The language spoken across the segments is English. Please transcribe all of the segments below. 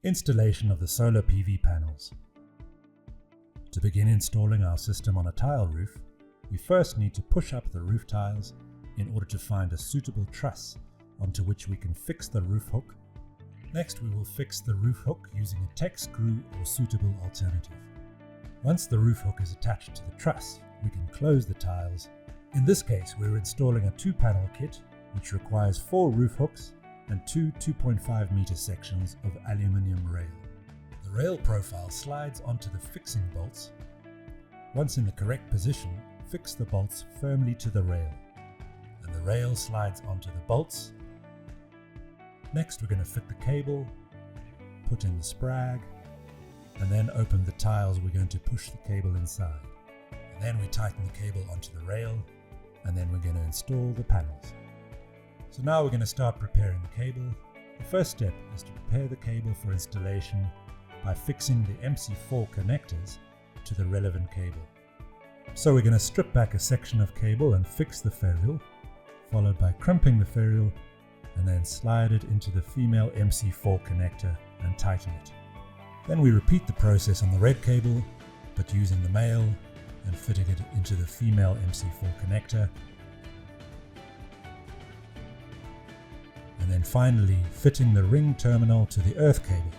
Installation of the solar PV panels. To begin installing our system on a tile roof, we first need to push up the roof tiles in order to find a suitable truss onto which we can fix the roof hook. Next, we will fix the roof hook using a Tek screw or suitable alternative. Once the roof hook is attached to the truss, we can close the tiles. In this case, we're installing a 2-panel kit which requires 4 roof hooks and 2 2.5 meter sections of aluminium rail. The rail profile slides onto the fixing bolts. Once in the correct position, fix the bolts firmly to the rail, and the rail slides onto the bolts. Next, we're going to fit the cable, put in the sprag, and then open the tiles we're going to push the cable inside. And then we tighten the cable onto the rail, and then we're going to install the panels. So now we're going to start preparing the cable. The first step is to prepare the cable for installation by fixing the MC4 connectors to the relevant cable. So we're going to strip back a section of cable and fix the ferrule, followed by crimping the ferrule, and then slide it into the female MC4 connector and tighten it. Then we repeat the process on the red cable, but using the male and fitting it into the female MC4 connector. And then finally fitting the ring terminal to the earth cable.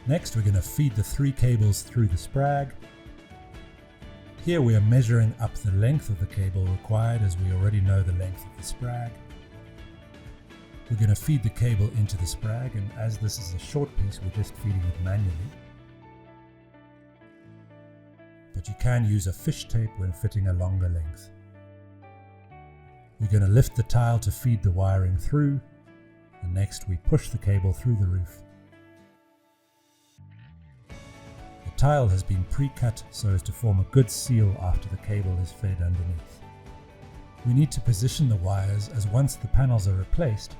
Next, we're going to feed the 3 cables through the sprag. Here we are measuring up the length of the cable required, as we already know the length of the sprag. We're going to feed the cable into the sprag, and as this is a short piece, we're just feeding it manually. But you can use a fish tape when fitting a longer length. We're going to lift the tile to feed the wiring through, and next we push the cable through the roof. The tile has been pre-cut so as to form a good seal after the cable is fed underneath. We need to position the wires, as once the panels are replaced,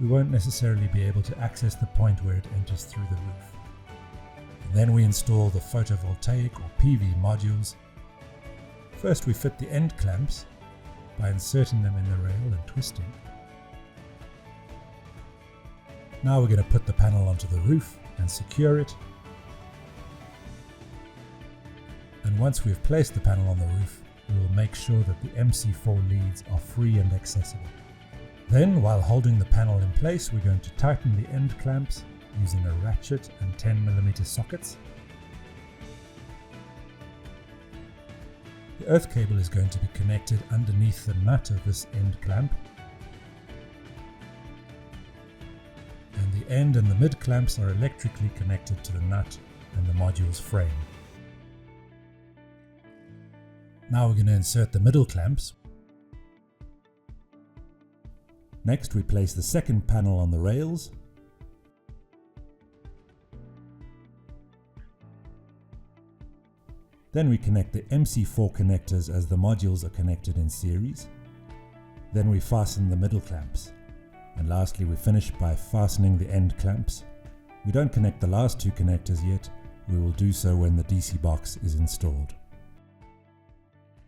we won't necessarily be able to access the point where it enters through the roof. And then we install the photovoltaic or PV modules. First we fit the end clamps by inserting them in the rail and twisting. Now we're going to put the panel onto the roof and secure it. And once we've placed the panel on the roof, we will make sure that the MC4 leads are free and accessible. Then, while holding the panel in place, we're going to tighten the end clamps using a ratchet and 10mm sockets. The earth cable is going to be connected underneath the nut of this end clamp, and the end and the mid clamps are electrically connected to the nut and the module's frame. Now we're going to insert the middle clamps. Next, we place the second panel on the rails. Then we connect the MC4 connectors as the modules are connected in series. Then we fasten the middle clamps. And lastly, we finish by fastening the end clamps. We don't connect the last 2 connectors yet. We will do so when the DC box is installed.